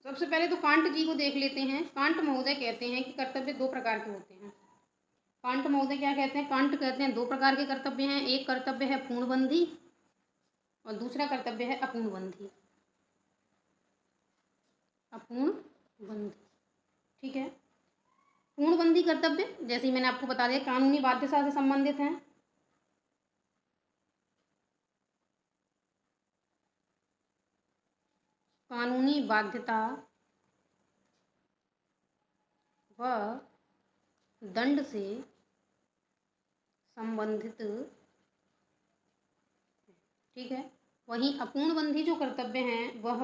सबसे पहले तो कांट जी को देख लेते हैं। कांट महोदय कहते हैं कि कर्तव्य 2 प्रकार के होते हैं। कांट महोदय क्या कहते हैं? कांट कहते हैं 2 प्रकार के कर्तव्य हैं, एक कर्तव्य है पूर्णबंधी और दूसरा कर्तव्य है अपूर्णबंधी। अपूर्णबंधी, ठीक है। पूर्णबंधी कर्तव्य, जैसे मैंने आपको बता दिया, कानूनी बाध्यता से संबंधित हैं। कानूनी बाध्यता व दंड से संबंधित, ठीक है। वहीं अपूर्णबंधी जो कर्तव्य हैं वह,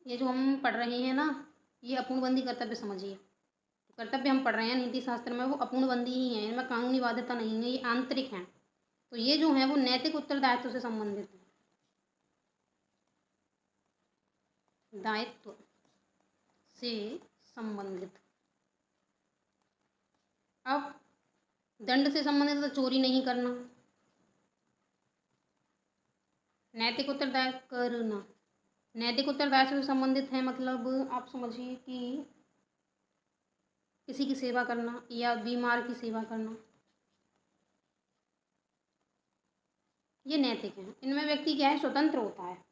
ये जो हम पढ़ रहे हैं ना, ये अपूर्णबंधी कर्तव्य समझिए। कर्तव्य हम पढ़ रहे हैं नीति शास्त्र में, वो अपूर्णबंधी ही हैं, इनमें कानूनी बाध्यता नहीं है, ये आंतरिक हैं। तो ये जो है वो नैतिक उत्तरदायित्व से संबंधित है। दायित्व से संबंधित। अब दंड से संबंधित तो चोरी नहीं करना, नैतिक उत्तरदायित्व करना, नैतिक उत्तरदायित्व से संबंधित है, मतलब आप समझिए कि किसी की सेवा करना या बीमार की सेवा करना, ये नैतिक है। इनमें व्यक्ति क्या है, स्वतंत्र होता है।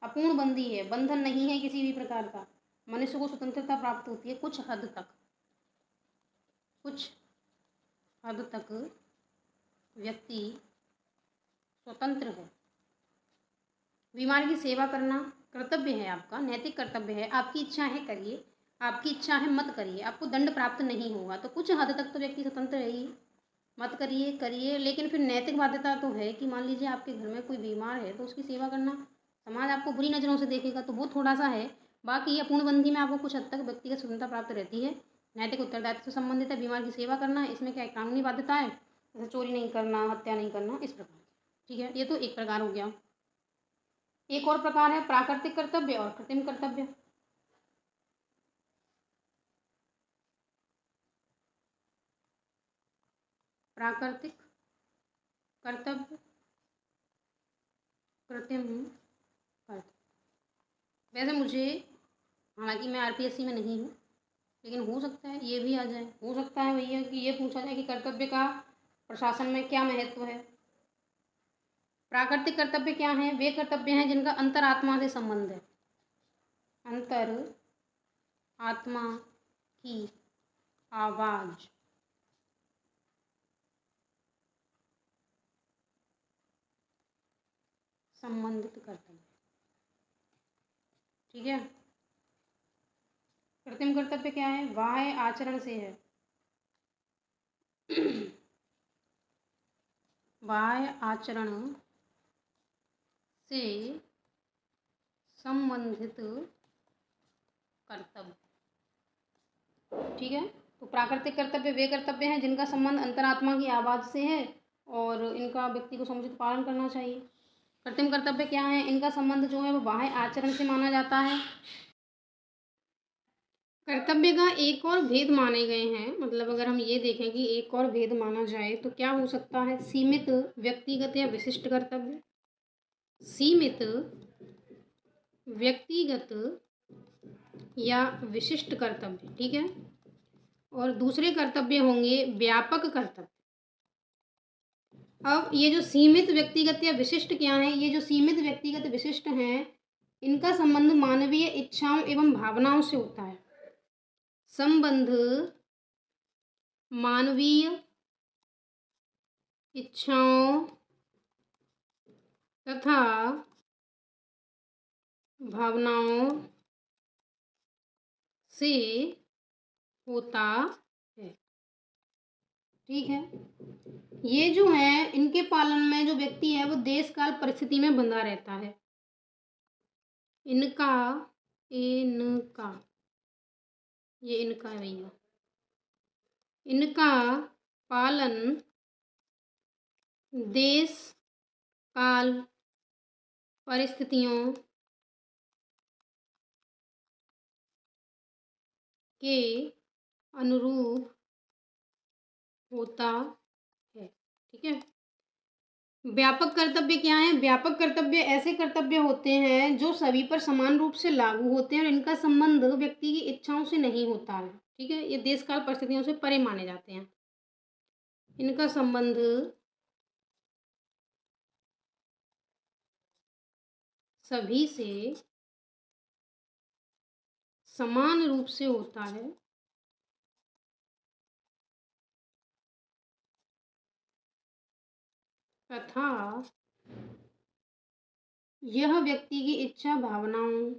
अपूर्णबंधी है, बंधन नहीं है किसी भी प्रकार का, मनुष्य को स्वतंत्रता प्राप्त होती है कुछ हद तक, कुछ हद तक व्यक्ति स्वतंत्र है। बीमार की सेवा करना कर्तव्य है आपका, नैतिक कर्तव्य है। आपकी इच्छा है करिए, आपकी इच्छा है मत करिए, आपको दंड प्राप्त नहीं होगा, तो कुछ हद तक तो व्यक्ति स्वतंत्र है ही। मत करिए, करिए, लेकिन फिर नैतिक बाध्यता तो है कि मान लीजिए आपके घर में कोई बीमार है तो उसकी सेवा करना, समाज आपको बुरी नज़रों से देखेगा तो वो थोड़ा सा है। बाकी अपूर्णबंधी में आपको कुछ हद तक व्यक्तिगत स्वतंत्रता प्राप्त रहती है। नैतिक उत्तरदायित्व से संबंधित है, बीमार की सेवा करना, इसमें क्या है, कानूनी बाध्यता है, जैसे चोरी नहीं करना, हत्या नहीं करना, इस प्रकार। ठीक है, ये तो एक प्रकार हो गया। एक और प्रकार है प्राकृतिक कर्तव्य और कृत्रिम कर्तव्य। प्राकृतिक कर्तव्य, कृत्रिम कर्तव्य। वैसे मुझे, हालांकि मैं आरपीएससी में नहीं हूँ, लेकिन हो सकता है ये भी आ जाए, हो सकता है भैया कि ये पूछा जाए कि कर्तव्य का प्रशासन में क्या महत्व है। प्राकृतिक कर्तव्य क्या हैं? वे कर्तव्य हैं जिनका अंतरात्मा से संबंध है। अंतर आत्मा की आवाज, संबंधित कर्तव्य, ठीक है। कृत्रिम कर्तव्य क्या है? बाह्य आचरण से है, बाह्य आचरण से संबंधित कर्तव्य, ठीक है। तो प्राकृतिक कर्तव्य वे कर्तव्य हैं जिनका संबंध अंतरात्मा की आवाज़ से है और इनका व्यक्ति को समुचित पालन करना चाहिए। कृत्रिम कर्तव्य क्या है? इनका संबंध जो है वो बाह्य आचरण से माना जाता है। कर्तव्य का एक और भेद माने गए हैं, मतलब अगर हम ये देखें कि एक और भेद माना जाए तो क्या हो सकता है? सीमित व्यक्तिगत या विशिष्ट कर्तव्य। सीमित व्यक्तिगत या विशिष्ट कर्तव्य, ठीक है। और दूसरे कर्तव्य होंगे व्यापक कर्तव्य। अब ये जो सीमित व्यक्तिगत या विशिष्ट क्या है? ये जो सीमित व्यक्तिगत विशिष्ट हैं, इनका संबंध मानवीय इच्छाओं एवं भावनाओं से होता है। संबंध मानवीय इच्छाओं तथा भावनाओं से होता है, ठीक है। ये जो है, इनके पालन में जो व्यक्ति है वो देश काल परिस्थिति में बंधा रहता है। इनका, इनका, ये इनका है भैया, इनका पालन देश काल परिस्थितियों के अनुरूप होता है। ठीक है। व्यापक कर्तव्य क्या है? व्यापक कर्तव्य ऐसे कर्तव्य होते हैं जो सभी पर समान रूप से लागू होते हैं और इनका संबंध व्यक्ति की इच्छाओं से नहीं होता है। ठीक है। ये देश काल परिस्थितियों से परे माने जाते हैं। इनका संबंध सभी से समान रूप से होता है तथा यह व्यक्ति की इच्छा भावनाओं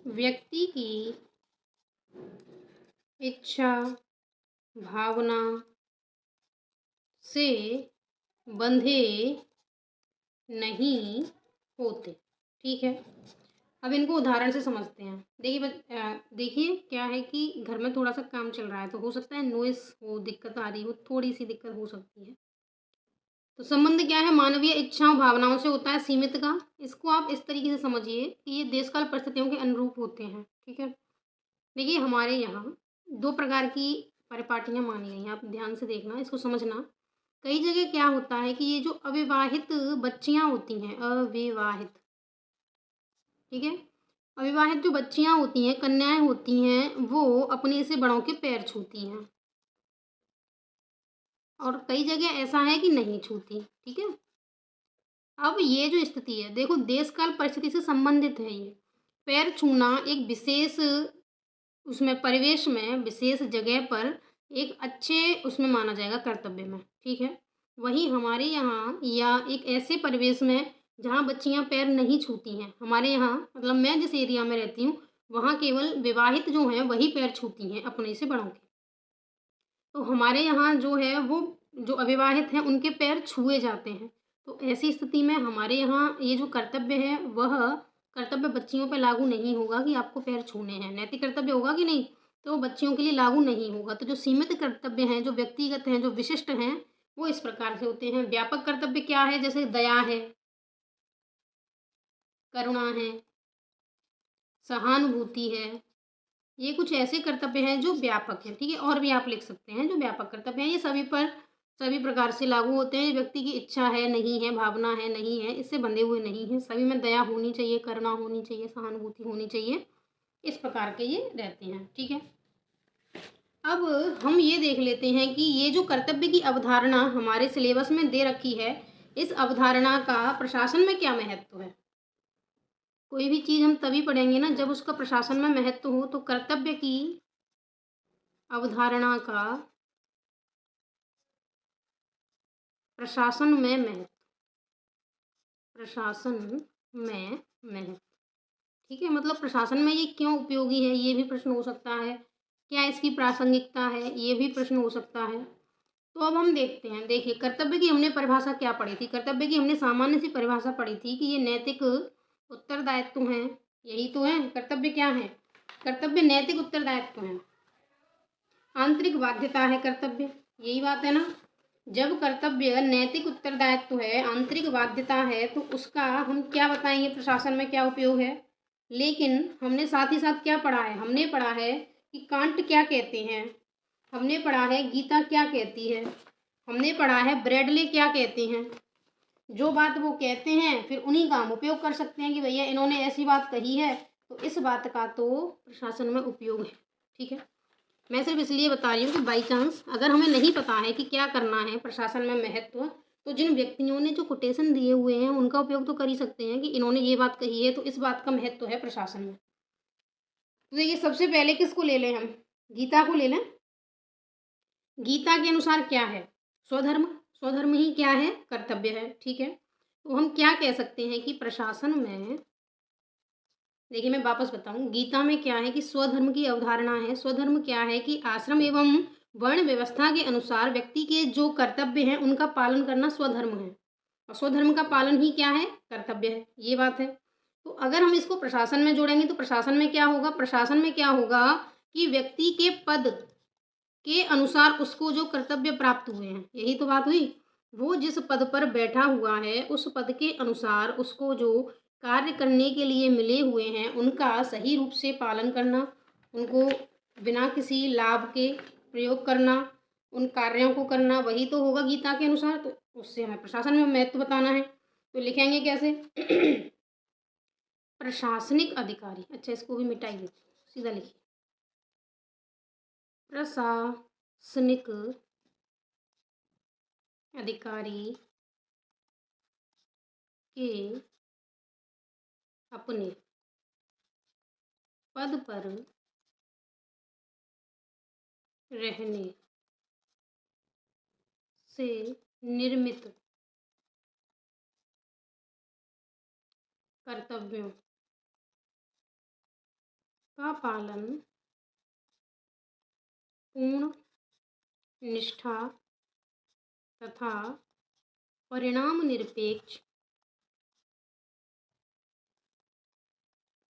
व्यक्ति की इच्छा भावना से बंधे नहीं होते। ठीक है। अब इनको उदाहरण से समझते हैं। देखिए क्या है कि घर में थोड़ा सा काम चल रहा है तो हो सकता है नॉइस हो, दिक्कत आ रही हो, थोड़ी सी दिक्कत हो सकती है। तो संबंध क्या है? मानवीय इच्छाओं भावनाओं से होता है सीमित का। इसको आप इस तरीके से समझिए कि ये देशकाल परिस्थितियों के अनुरूप होते हैं। ठीक है। देखिए हमारे यहाँ दो प्रकार की परिपाटियाँ मानी गई हैं। आप ध्यान से देखना, इसको समझना। कई जगह क्या होता है कि ये जो अविवाहित बच्चियाँ होती हैं, अविवाहित, ठीक है, अविवाहित जो बच्चियाँ होती हैं, कन्याएं होती हैं, वो अपने से बड़ों के पैर छूती हैं और कई जगह ऐसा है कि नहीं छूती। ठीक है। अब ये जो स्थिति है, देखो देश काल परिस्थिति से संबंधित है ये। पैर छूना एक विशेष उसमें परिवेश में, विशेष जगह पर एक अच्छे उसमें माना जाएगा कर्तव्य में। ठीक है। वहीं हमारे यहाँ या एक ऐसे परिवेश में जहाँ बच्चियाँ पैर नहीं छूती हैं, हमारे यहाँ मतलब मैं जिस एरिया में रहती हूँ वहाँ केवल विवाहित जो हैं वही पैर छूती हैं अपने से बड़ों के। तो हमारे यहाँ जो है वो जो अविवाहित हैं उनके पैर छुए जाते हैं। तो ऐसी स्थिति में हमारे यहाँ ये जो कर्तव्य है वह कर्तव्य बच्चियों पर लागू नहीं होगा कि आपको पैर छूने हैं। नैतिक कर्तव्य होगा कि नहीं, तो वो बच्चियों के लिए लागू नहीं होगा। तो जो सीमित कर्तव्य हैं, जो व्यक्तिगत हैं, जो विशिष्ट हैं, वो इस प्रकार से होते हैं। व्यापक कर्तव्य क्या है? जैसे दया है, करुणा है, सहानुभूति है। ये कुछ ऐसे कर्तव्य हैं जो व्यापक हैं। ठीक है। और भी आप लिख सकते हैं जो व्यापक कर्तव्य हैं। ये सभी पर सभी प्रकार से लागू होते हैं। व्यक्ति की इच्छा है, नहीं है, भावना है, नहीं है, इससे बंधे हुए नहीं हैं। सभी में दया होनी चाहिए, करुणा होनी चाहिए, सहानुभूति होनी चाहिए। इस प्रकार के ये रहते हैं। ठीक है। अब हम ये देख लेते हैं कि ये जो कर्तव्य की अवधारणा हमारे सिलेबस में दे रखी है, इस अवधारणा का प्रशासन में क्या महत्व है। कोई भी चीज़ हम तभी पढ़ेंगे ना जब उसका प्रशासन में महत्व हो। तो कर्तव्य की अवधारणा का प्रशासन में महत्व, प्रशासन में महत्व। ठीक है। मतलब प्रशासन में ये क्यों उपयोगी है, ये भी प्रश्न हो सकता है। क्या इसकी प्रासंगिकता है, ये भी प्रश्न हो सकता है। तो अब हम देखते हैं। देखिए कर्तव्य की हमने परिभाषा क्या पढ़ी थी? कर्तव्य की हमने सामान्य सी परिभाषा पढ़ी थी कि ये नैतिक उत्तरदायित्व हैं। यही तो है कर्तव्य। क्या है कर्तव्य? नैतिक उत्तरदायित्व है, आंतरिक बाध्यता है कर्तव्य। यही बात है ना। जब कर्तव्य नैतिक उत्तरदायित्व है, आंतरिक बाध्यता है, तो उसका हम क्या बताएंगे प्रशासन में क्या उपयोग है। लेकिन हमने साथ ही साथ क्या पढ़ा है? हमने पढ़ा है कि कांट क्या कहते हैं, हमने पढ़ा है गीता क्या कहती है, हमने पढ़ा है ब्रैडले क्या कहते हैं। जो बात वो कहते हैं फिर उन्हीं का हम उपयोग कर सकते हैं कि भैया इन्होंने ऐसी बात कही है, तो इस बात का तो प्रशासन में उपयोग है। ठीक है। मैं सिर्फ इसलिए बता रही हूँ कि बाई चांस अगर हमें नहीं पता है कि क्या करना है प्रशासन में महत्व, तो जिन व्यक्तियों ने जो कोटेशन दिए हुए हैं उनका उपयोग तो कर ही सकते हैं कि इन्होंने ये बात कही है तो इस बात का महत्व है प्रशासन में। तो देखिए सबसे पहले किसको ले लें हम? गीता को ले लें। गीता के अनुसार क्या है? स्वधर्म। स्वधर्म ही क्या है? कर्तव्य है। ठीक है। तो हम क्या कह सकते हैं कि प्रशासन में, देखिए मैं वापस बताऊं, गीता में क्या है कि स्वधर्म की अवधारणा है। स्वधर्म क्या है कि आश्रम एवं वर्ण व्यवस्था के अनुसार व्यक्ति के जो कर्तव्य हैं उनका पालन करना स्वधर्म है, और स्वधर्म का पालन ही क्या है? कर्तव्य है। ये बात है। तो अगर हम इसको प्रशासन में जोड़ेंगे तो प्रशासन में क्या होगा? प्रशासन में क्या होगा कि व्यक्ति के पद के अनुसार उसको जो कर्तव्य प्राप्त हुए हैं, यही तो बात हुई। वो जिस पद पर बैठा हुआ है उस पद के अनुसार उसको जो कार्य करने के लिए मिले हुए हैं उनका सही रूप से पालन करना, उनको बिना किसी लाभ के प्रयोग करना, उन कार्यों को करना, वही तो होगा गीता के अनुसार। तो उससे हमें प्रशासन में महत्व बताना है। तो लिखेंगे कैसे? प्रशासनिक अधिकारी। अच्छा, इसको भी मिटाइए, सीधा लिखिए प्रशासनिक अधिकारी के अपने पद पर रहने से निर्मित कर्तव्यों का पालन पूर्ण निष्ठा तथा परिणाम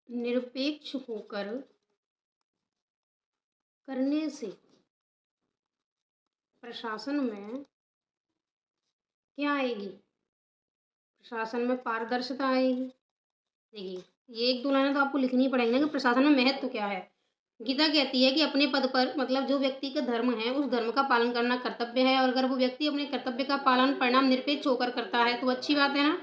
निरपेक्ष होकर करने से प्रशासन में क्या आएगी? प्रशासन में पारदर्शिता आएगी। देखिए, ये एक दो लाइनें तो आपको लिखनी पड़ेंगी ना कि प्रशासन में महत्व क्या है। गीता कहती है कि अपने पद पर, मतलब जो व्यक्ति का धर्म है उस धर्म का पालन करना कर्तव्य है, और अगर वो व्यक्ति अपने कर्तव्य का पालन परिणाम निरपेक्ष होकर करता है तो अच्छी बात है ना।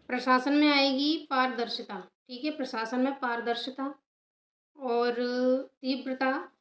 प्रशासन में आएगी पारदर्शिता। ठीक है, प्रशासन में पारदर्शिता और तीव्रता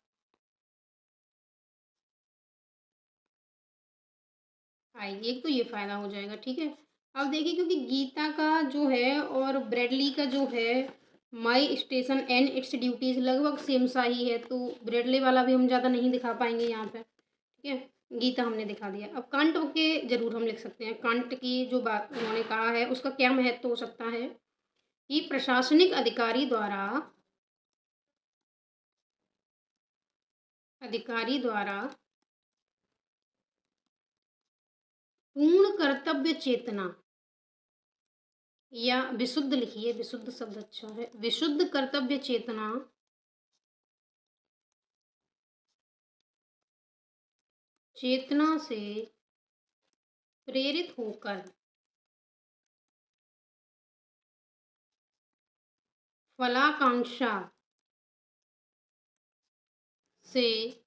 आएगी, एक तो ये फायदा हो जाएगा। ठीक है, अब देखिए, क्योंकि गीता का जो है और ब्रेडली का जो है माई स्टेशन एंड इट्स ड्यूटीज लगभग सेम सा ही है, तो ब्रेडली वाला भी हम ज़्यादा नहीं दिखा पाएंगे यहाँ पे। ठीक है, गीता हमने दिखा दिया। अब कांट के जरूर हम लिख सकते हैं, कांट की जो बात उन्होंने कहा है उसका क्या महत्व हो सकता है कि प्रशासनिक अधिकारी द्वारा पूर्ण कर्तव्य चेतना, या विशुद्ध लिखिए, विशुद्ध शब्द अच्छा है, विशुद्ध कर्तव्य चेतना से प्रेरित होकर फलाकांक्षा से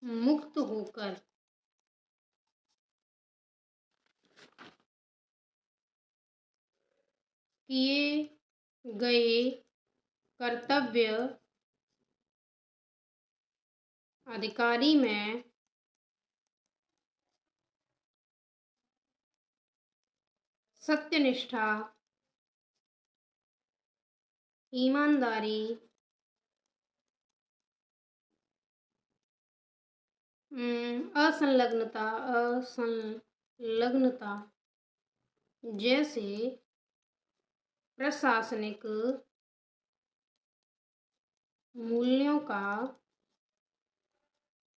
मुक्त होकर किए गए कर्तव्य अधिकारी में सत्यनिष्ठा, ईमानदारी, असंलग्नता जैसे प्रशासनिक मूल्यों का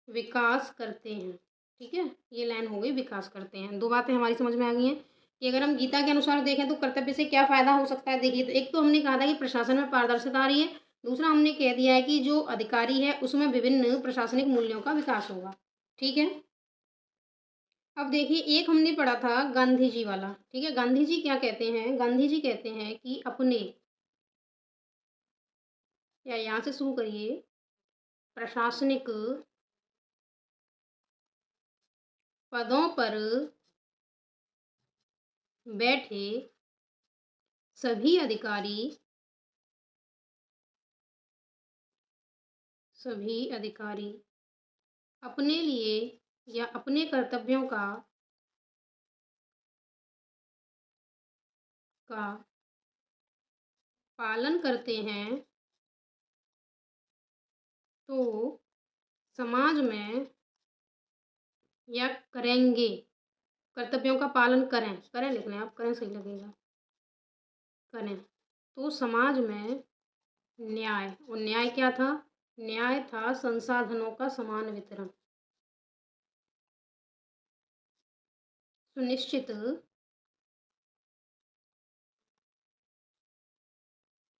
विकास करते हैं। ठीक है, ये लाइन हो गई विकास करते हैं। दो बातें हमारी समझ में आ गई हैं कि अगर हम गीता के अनुसार देखें तो कर्तव्य से क्या फायदा हो सकता है। देखिए, तो एक तो हमने कहा था कि प्रशासन में पारदर्शिता आ रही है, दूसरा हमने कह दिया है कि जो अधिकारी है उसमें विभिन्न प्रशासनिक मूल्यों का विकास होगा। ठीक है, अब देखिए, एक हमने पढ़ा था गांधी जी वाला। ठीक है, गांधी जी क्या कहते हैं? गांधी जी कहते हैं कि अपने, या यहाँ से शुरू करिए, प्रशासनिक पदों पर बैठे सभी अधिकारी अपने लिए या अपने कर्तव्यों का पालन करते हैं तो समाज में, या करेंगे, कर्तव्यों का पालन करें, करें लिख लें आप, करें सही लगेगा, करें तो समाज में न्याय, और न्याय क्या था? न्याय था संसाधनों का समान वितरण सुनिश्चित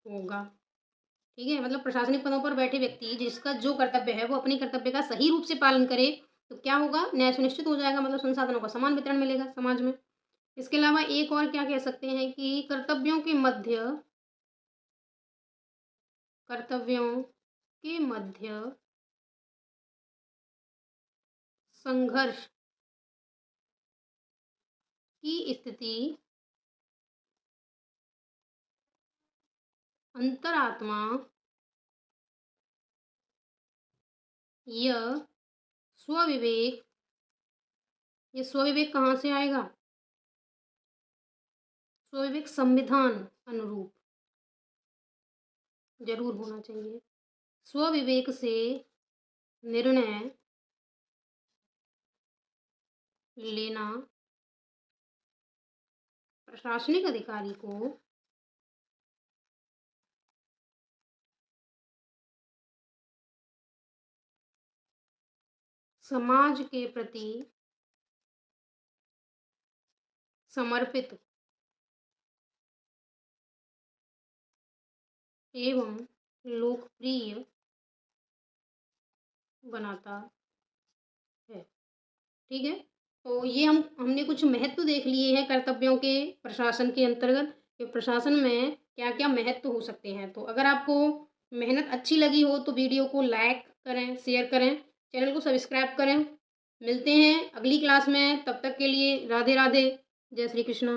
होगा। ठीक है, मतलब प्रशासनिक पदों पर बैठे व्यक्ति जिसका जो कर्तव्य है वो अपने कर्तव्य का सही रूप से पालन करे, तो क्या होगा, न्याय सुनिश्चित हो जाएगा, मतलब संसाधनों का समान वितरण मिलेगा समाज में। इसके अलावा एक और क्या कह सकते हैं कि कर्तव्यों के मध्य संघर्ष की स्थिति अंतरात्मा यह स्वविवेक, ये स्वविवेक कहाँ से आएगा, स्वविवेक संविधान अनुरूप जरूर होना चाहिए। स्वविवेक से निर्णय लेना प्रशासनिक अधिकारी को समाज के प्रति समर्पित एवं लोकप्रिय बनाता है। ठीक है, तो ये हमने कुछ महत्व देख लिए हैं कर्तव्यों के प्रशासन के अंतर्गत, कि प्रशासन में क्या क्या महत्व हो सकते हैं। तो अगर आपको मेहनत अच्छी लगी हो तो वीडियो को लाइक करें, शेयर करें, चैनल को सब्सक्राइब करें। मिलते हैं अगली क्लास में, तब तक के लिए राधे राधे, जय श्री कृष्णा।